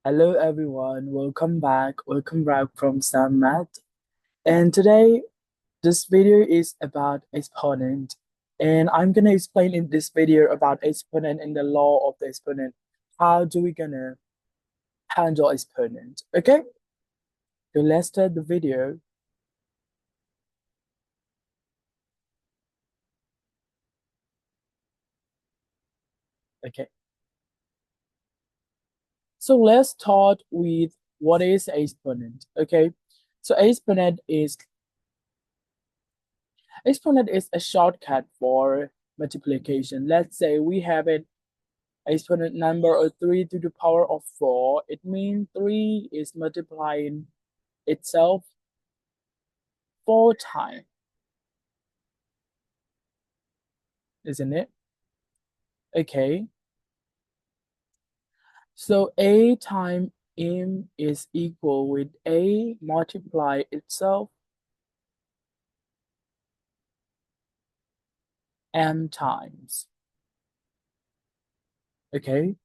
Hello everyone, welcome back from Sam Math. And today this video is about exponent. And I'm gonna explain in this video about exponent and the law of the exponent. How do we gonna handle exponent? Okay, so let's start the video. Okay, so let's start with what is exponent. Okay, so exponent is a shortcut for multiplication. Let's say we have an exponent number of 3 to the power of 4. It means 3 is multiplying itself 4 times, isn't it? Okay, so a times m is equal with a multiply itself m times. Okay,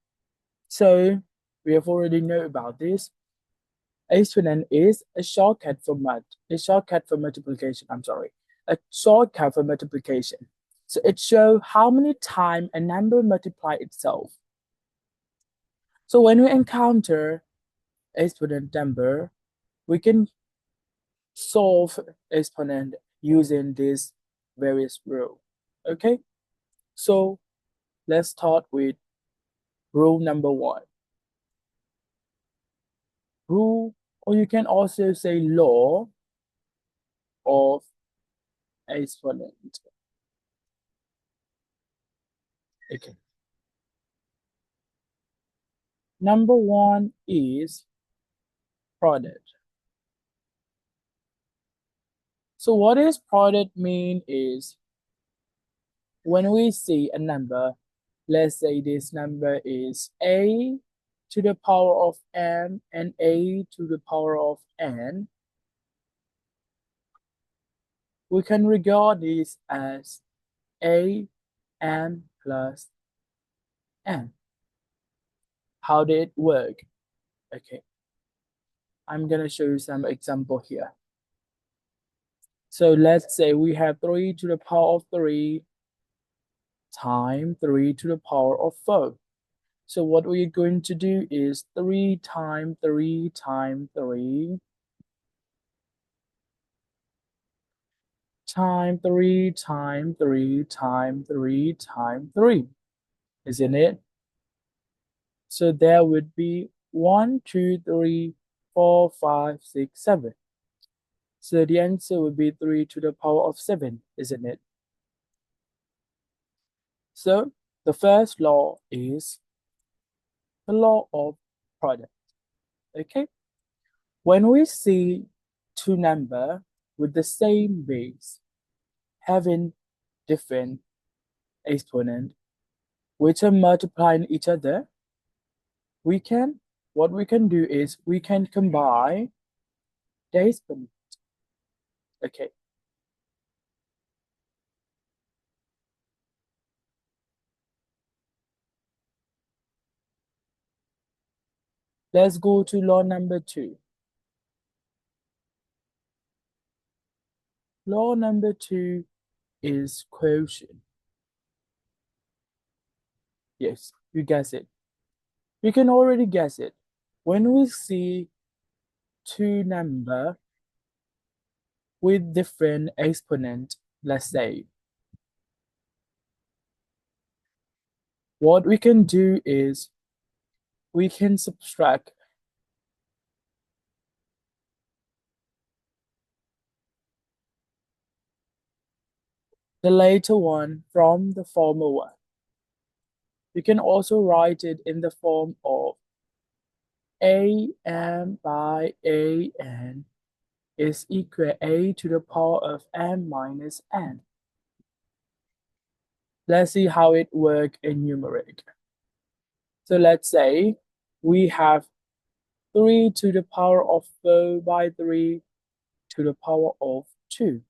so we have already know about this. Exponent is a shortcut for multiplication. I'm sorry, a shortcut for multiplication. So it shows how many times a number multiply itself. So when we encounter exponent number, we can solve exponent using this various rule. Okay, so let's start with rule number 1. Rule, or you can also say law of exponent. Okay. Number 1 is product. So what is product mean is when we see a number, let's say this number is a to the power of m and a to the power of n, we can regard this as a m plus n. How did it work? Okay, I'm gonna show you some example here. So let's say we have 3 to the power of 3 times 3 to the power of 4. So what we're going to do is 3 times 3 times 3 times 3 times 3 times 3 times 3, isn't it? So there would be 1, 2, 3, 4, 5, 6, 7. So the answer would be 3 to the power of 7, isn't it? So the first law is the law of product. Okay? When we see two numbers with the same base having different exponent which are multiplying each other, what we can do is we can combine the exponent. Okay. Let's go to law number 2. Law number 2 is quotient. Yes, you guess it. You can already guess it. When we see two numbers with different exponent, let's say, what we can do is we can subtract the later one from the former one. You can also write it in the form of am by an is equal a to the power of m minus n. Let's see how it works in numeric. So let's say we have 3 to the power of 4 by 3 to the power of 2.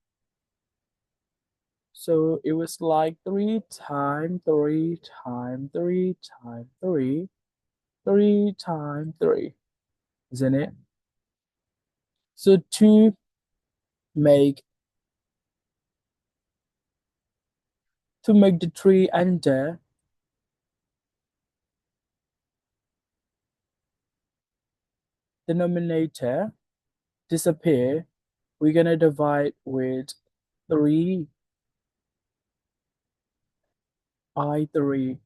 So it was like 3 times 3 times 3 times 3, 3 times 3. isn't it? So to make the 3 enter denominator disappear, we're gonna divide with 3 I3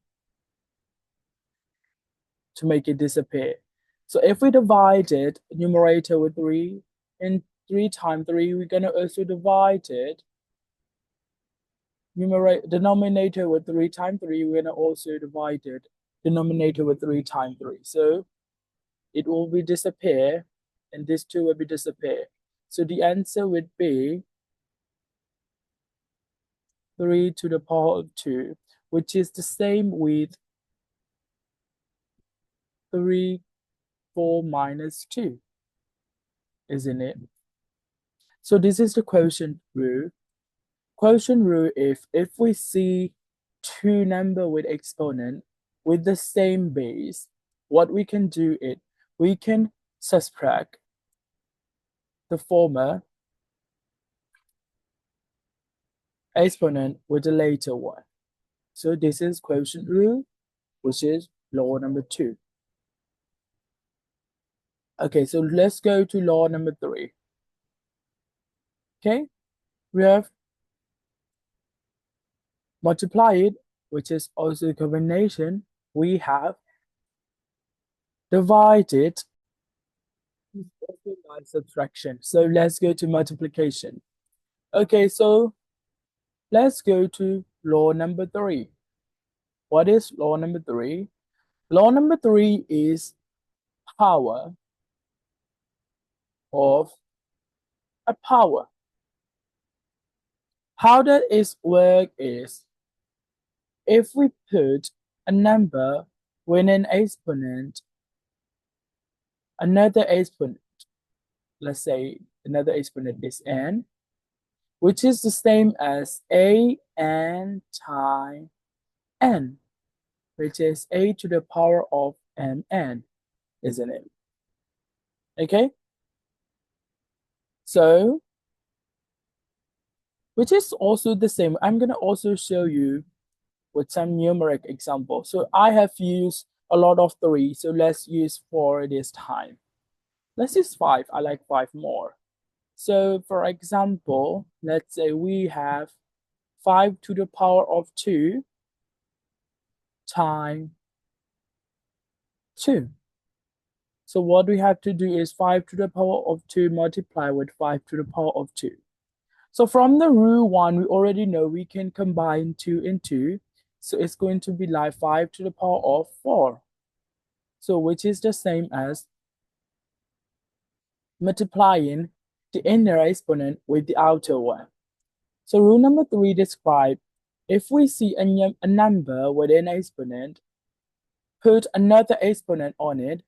to make it disappear. So if we divide it numerator with 3 and 3 times 3, we're gonna also divide it denominator with 3 times 3, we're gonna also divide it denominator with 3 times 3. So it will be disappear and this 2 will be disappear. So the answer would be 3 to the power of 2, which is the same with 3, 4 minus 2, isn't it? So this is the quotient rule. Quotient rule, if we see two number with exponent with the same base, what we can do is we can subtract the former exponent with the later one. So this is quotient rule, which is law number 2. Okay, so let's go to law number 3. Okay, we have multiply it, which is also a combination. We have divided, also by subtraction. So let's go to multiplication. Okay, so let's go to law number 3. What is law number 3? Law number 3 is power of a power. How that is work is if we put a number with an exponent, another exponent, let's say another exponent is n, which is the same as an times n, which is a to the power of mn, isn't it? Okay, so which is also the same. I'm gonna also show you with some numeric example. So I have used a lot of 3, so let's use 4 this time. Let's use 5. I like 5 more. So for example, let's say we have 5 to the power of 2 times 2. So what we have to do is 5 to the power of 2 multiply with 5 to the power of 2. So from the rule 1, we already know we can combine 2 and 2. So it's going to be like 5 to the power of 4. So which is the same as multiplying the inner exponent with the outer one. So rule number 3 describes if we see a number with an exponent, put another exponent on it,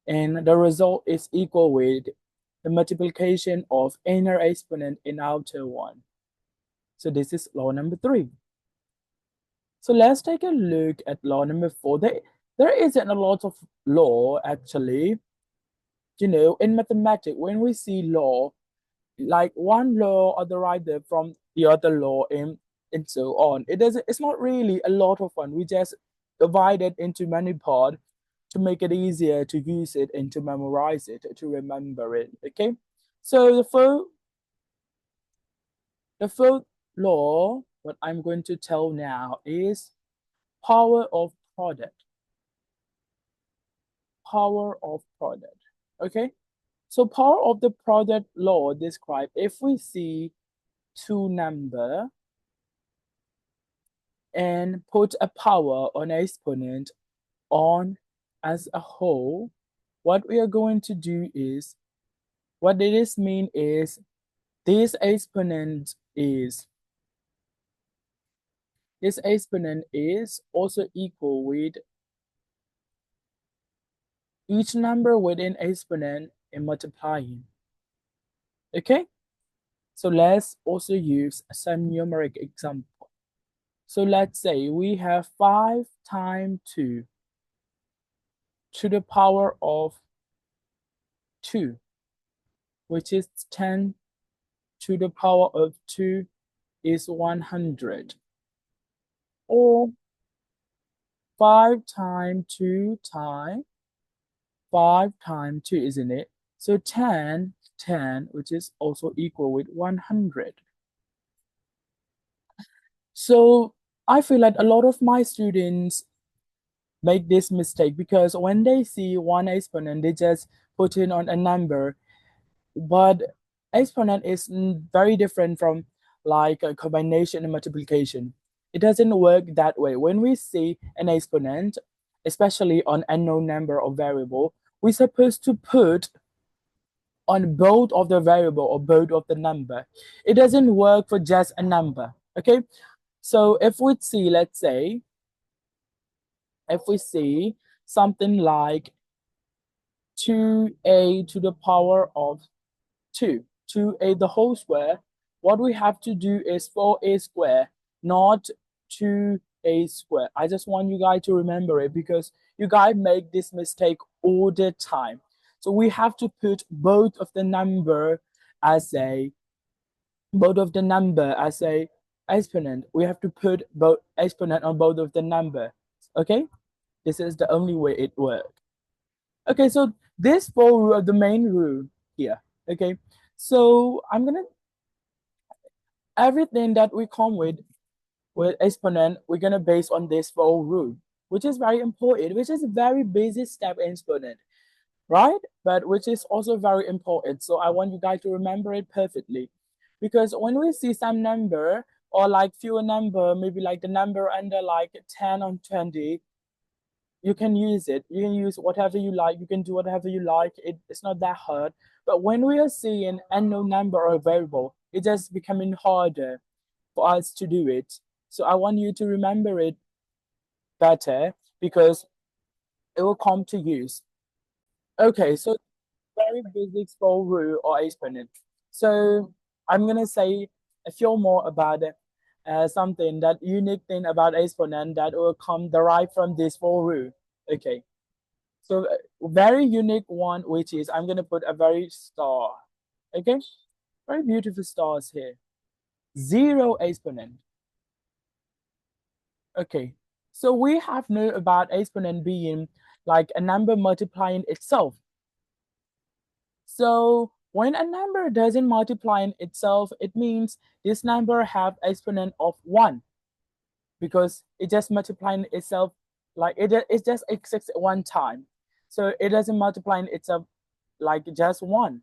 and the result is equal with the multiplication of inner exponent in outer one. So this is law number 3. So let's take a look at law number 4. There isn't a lot of law actually. You know, in mathematics, when we see law, like one law are derived from the other law and so on. It's not really a lot of fun. We just divide it into many parts to make it easier to use it and to memorize it, to remember it. Okay. So the first law, what I'm going to tell now is power of product. Power of product. Okay. So power of the product law describe if we see two number and put a power on exponent on as a whole, what we are going to do is, what this mean is this exponent is also equal with each number within exponent and multiplying. Okay, so let's also use some numeric example. So let's say we have 5 times 2 to the power of 2, which is 10 to the power of 2 is 100. Or 5 times 2 times 5 times 2, isn't it? So 10, which is also equal with 100. So I feel like a lot of my students make this mistake because when they see one exponent, they just put in on a number. But exponent is very different from like a combination and multiplication. It doesn't work that way. When we see an exponent, especially on unknown number or variable, we're supposed to put on both of the variable or both of the number. It doesn't work for just a number, okay? So if we see, let's say, if we see something like 2a to the power of 2, 2a the whole square, what we have to do is 4a square, not 2a square. I just want you guys to remember it because you guys make this mistake all the time. So we have to put both of the number as a exponent. We have to put both exponent on both of the number. Okay, this is the only way it works. Okay, so this four rule are the main rule here. Okay, so I'm gonna everything that we come with exponent, we're gonna base on this four rule, which is very important, which is a very basic step in exponent, right? But which is also very important. So I want you guys to remember it perfectly. Because when we see some number or like fewer number, maybe like the number under like 10 or 20, you can use it. You can use whatever you like. You can do whatever you like. It's not that hard. But when we are seeing unknown number or variable, it just becoming harder for us to do it. So I want you to remember it better because it will come to use. Okay, so very basic for rule or exponent. So I'm gonna say a few more about it. Something that unique thing about exponent that will come derived from this for rule. Okay, so very unique one, which is I'm gonna put a very star. Okay, very beautiful stars here. Zero exponent. Okay, so we have known about exponent being like a number multiplying itself. So when a number doesn't multiply in itself, it means this number have exponent of 1 because it just multiplying itself like it just exists one time. So it doesn't multiply in itself like just 1.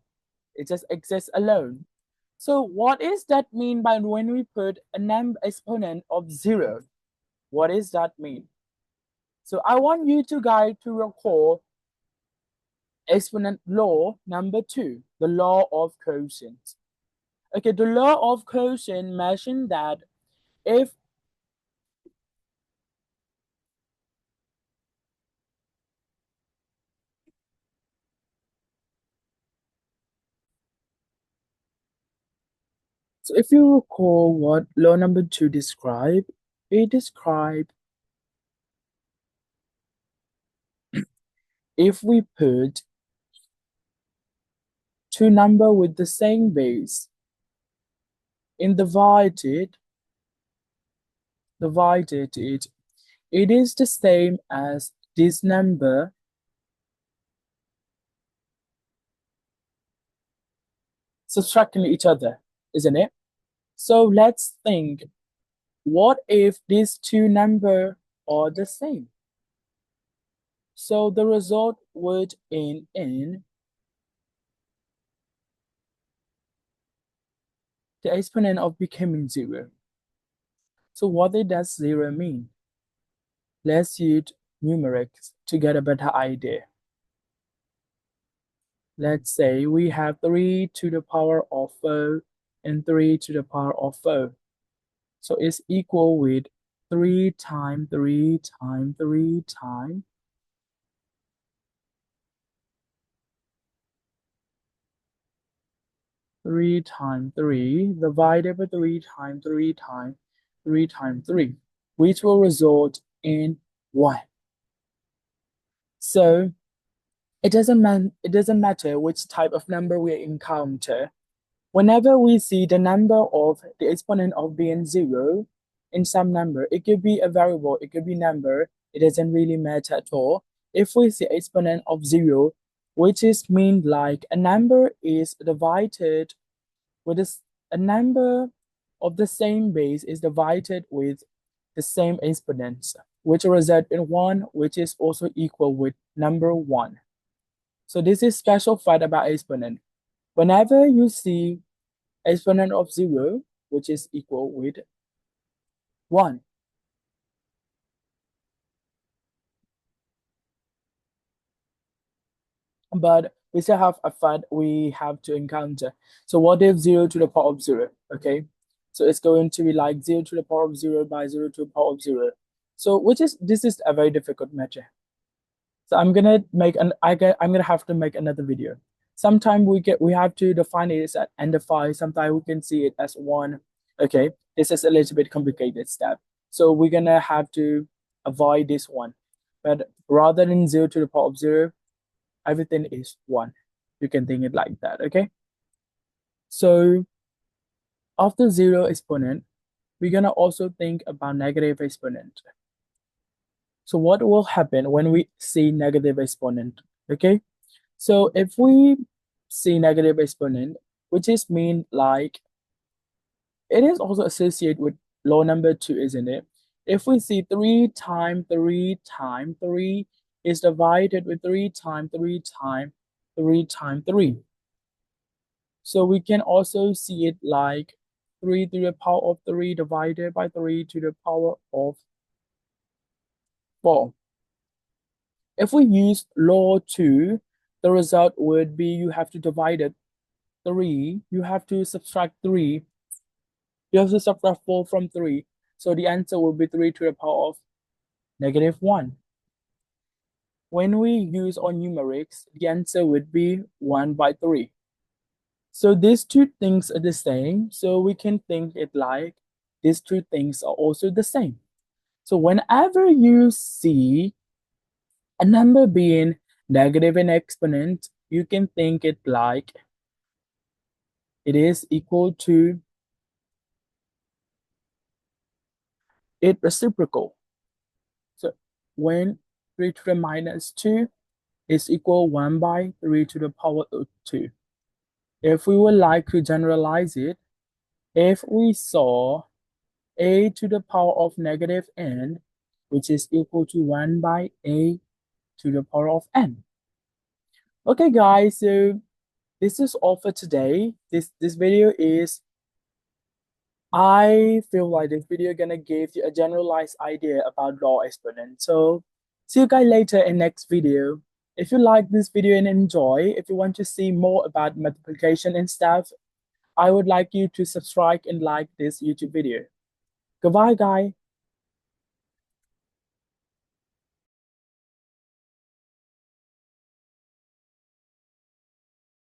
It just exists alone. So what is that mean by when we put a number exponent of 0? What does that mean? So I want you to guys to recall exponent law number 2, the law of quotient. Okay, the law of quotient mentioned that if so if you recall what law number 2 describe, it describe if we put two number with the same base in divided it is the same as this number subtracting each other, isn't it? So let's think, what if these two numbers are the same? So the result would end in the exponent of becoming 0. So what does 0 mean? Let's use numerics to get a better idea. Let's say we have 3 to the power of 4 and 3 to the power of 4. So it's equal with 3 times 3 times 3 times 3 times 3 divided by 3 times 3 times 3 times 3, which will result in 1. So it doesn't matter which type of number we encounter. Whenever we see the number of the exponent of being zero in some number, it could be a variable, it could be number, it doesn't really matter at all. If we see exponent of zero, which is mean like a number is divided with a number of the same base is divided with the same exponents, which result in one, which is also equal with number one. So this is special fact about exponent. Whenever you see exponent of zero, which is equal with one. But we still have a fact we have to encounter. So what if 0 to the power of 0? Okay, so it's going to be like 0 to the power of 0 by 0 to the power of 0. So this is a very difficult matter. So I'm gonna have to make another video. Sometimes we have to define it as and define. Sometimes we can see it as one. Okay, this is a little bit complicated step. So we're gonna have to avoid this one. But rather than 0 to the power of 0, everything is one. You can think it like that. Okay. So after zero exponent, we're gonna also think about negative exponent. So what will happen when we see negative exponent? Okay, so if we see negative exponent, which is mean like it is also associated with law number 2, isn't it? If we see 3 times 3 times 3 is divided with 3 times 3 times 3 times 3. So we can also see it like 3 to the power of 3 divided by 3 to the power of 4. If we use law 2, the result would be you have to divide it 3, you have to subtract 3, you have to subtract 4 from 3. So the answer will be 3 to the power of negative 1. When we use our numerics, the answer would be 1 by 3. So these two things are the same. So we can think it like these two things are also the same. So whenever you see a number being negative in exponent, you can think it like it is equal to its reciprocal. So when 3 to the minus 2 is equal 1 by 3 to the power of 2. If we would like to generalize it, if we saw a to the power of negative n, which is equal to 1 by a to the power of n. Okay, guys, so this is all for today. This video is, I feel like this video gonna give you a generalized idea about law exponent. So see you guys later in next video. If you like this video and enjoy, if you want to see more about multiplication and stuff, I would like you to subscribe and like this YouTube video. Goodbye, guys.